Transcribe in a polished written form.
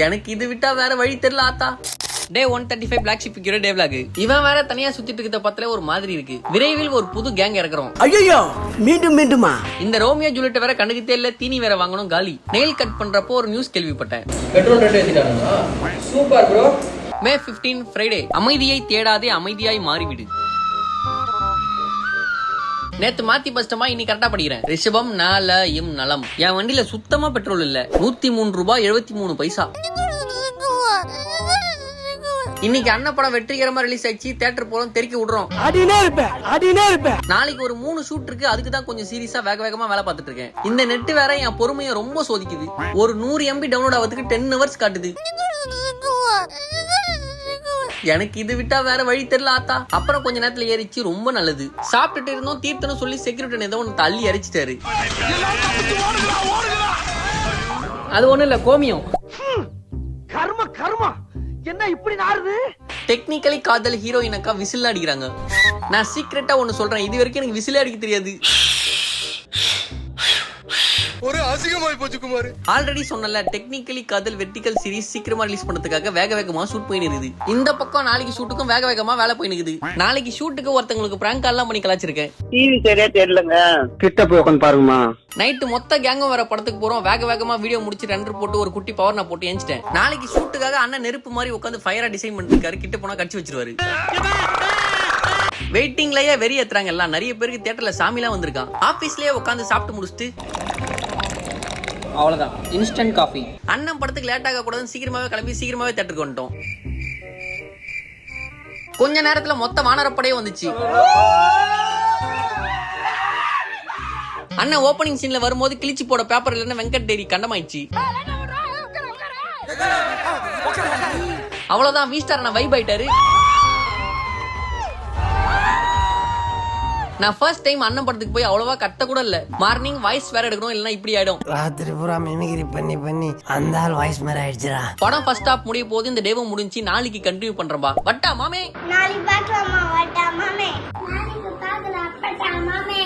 எனக்கு இது விட்டா வேற வழி தெரியல ஆத்தா. டே 135 பிளாக் ஷிப் விக்கிற டே விலாக். இவன் வேற தனியா சுத்திட்டு இருக்கிறத பத்தில ஒரு மாதிரி இருக்கு. விரைவில் ஒரு புது கேங் இறக்குறோம். ஐயோ மீண்டும் மீண்டுமா? இந்த ரோமியோ ஜூலியட் வேற கண்ணுக்கு தெரியல, தீனி வேற வாங்கணும் காலி. நெயில் கட் பண்றப்போ ஒரு நியூஸ் கேள்விப்பட்டேன். பெட்ரோல் ரேட் ஏத்திட்டானுங்க. Super bro. May 15 Friday. அமைதியை தேடாதே அமைதியாய் மாறிவிடு. நேத்து மாத்தி பஸ்டமா இன்னைக்கு கரெக்டா படிக்கிறேன். ரிஷபம் நாலயம் நலம். என் வண்டியில சுத்தமா பெட்ரோல் இல்ல. 103 ரூபாய் 73 பைசா. இன்னைக்கு அண்ணன் படம் வெற்றிகரமா ரிலீஸ் ஆயிடுச்சு. தியேட்டர் போறோம், தெறிக்க விடுறோம். நாளைக்கு ஒரு 3 ஷூட் இருக்கு. அதுக்கு தான் கொஞ்சம் சீரியஸா வேகமா வேலை பார்த்துட்டு இருக்கேன். இந்த நெட் வேற என் பொறுமையை ரொம்ப சோதிக்குது. ஒரு 100 MB டவுன்லோட் ஆகிறதுக்கு 10 ஹவர்ஸ் காட்டுது. எனக்கு இது விட்டா வேற வழி தெரியல ஆத்தா. அப்புறம் கொஞ்ச நேரத்துல ஏறிச்சு, ரொம்ப நல்லது. சாப்பிட்டுட்டு இருந்தோம், தீர்த்தனும் சொல்லி செக்யூரிட்டி ஏதோ ஒன்று தள்ளி அரிச்சிட்டாரு. அது ஒண்ணு இல்ல, கோமியம். கர்மா என்ன இப்படி நாறுது? டெக்னிக்கலி காதல் ஹீரோயின் அக்கா விசில் அடிக்கிறாங்க. நான் சீக்கிரட்டா ஒன்னு சொல்றேன், இது வரைக்கும் எனக்கு விசில் அடிக்க தெரியாது. ஒரு அசிங்கமாய் போச்சு குமார். ஆல்ரெடி சொன்னல, டெக்னிக்கலி காதல் வெர்டிகல் சீரிஸ் சீக்கிரமா ரிலீஸ் பண்ணதுக்காக வேகமா ஷூட் போயினுது. இந்த பக்கம் நாளைக்கு ஷூட்டுக்கும் வேகமா வேலை போயினுக்குது. நாளைக்கு ஷூட்டுக்கு ஒருத்தங்களுக்கு பிராங்க் கால்லாம் பண்ணி கலாச்சிருக்கேன். டிவி சரியா தெரியலங்க, கிட்ட போய் உட்காந்து பாருங்கம்மா. நைட்டு மொத்த கேங்கும் வர படத்துக்கு போறோம். வேகமா வீடியோ முடிச்சு ரெண்டர் போட்டு ஒரு குட்டி பவர் நான் போட்டு ஏஞ்சிட்டேன். நாளைக்கு ஷூட்டுக்காக அண்ணன் நெருப்பு மாதிரி உட்காந்து ஃபயரா டிசைன் பண்ணிருக்காரு. கிட்ட போனா கடிச்சு வச்சிருவாரு. வெயிட்டிங்லயே வெறி ஏத்துறாங்க எல்லாம். நிறைய பேருக்கு தியேட்டர்ல சாமிலாம் வந்திருக்கான். ஆபீஸ்லயே உட்காந்து சாப்பிட்டு முடிச்சுட்டு அவ்வளவுதான் இன்ஸ்டன்ட் காஃபி. அண்ணன் படத்துக்கு லேட் ஆக கூடாதுன்னு சீக்கிரமாவே கிளம்பி சீக்கிரமாவே தியேட்டருக்கு வந்துட்டோம். கொஞ்ச நேரத்துல மொத்த வானரப்படையே வந்துச்சு. அண்ணன் ஓபனிங் சீன்ல வரும்போது கிழிச்சு போட பேப்பர் இல்லைன்னா வெங்கட் டேரி கண்டமாயிடுச்சு. அவ்வளவுதான், வீஸ்டார் அண்ணன் வைப் ஆயிட்டாரு. நான் ஃபர்ஸ்ட் டைம் அண்ணன் படத்துக்கு போய் அவ்வளவா கட்ட கூட இல்ல. மார்னிங் வாய்ஸ் வேற எடுக்கணும், இல்லனா இப்படி ஆயிடும். ராத்திரி பூரா மிமிக்ரி பண்ணி அந்த ஆள் வாய்ஸ் மாதிரி ஆயிடுச்சுடா. படம் ஃபர்ஸ்ட் ஹாஃப் முடிய போது இந்த டேவும் முடிஞ்சு நாளைக்கு கண்டினியூ பண்றேன்பா. வட்டா மாமே, நாளைக்கு பார்க்கலாமா? வட்டா மாமே, நாளைக்கு பார்க்கலாம். வட்டா மாமே.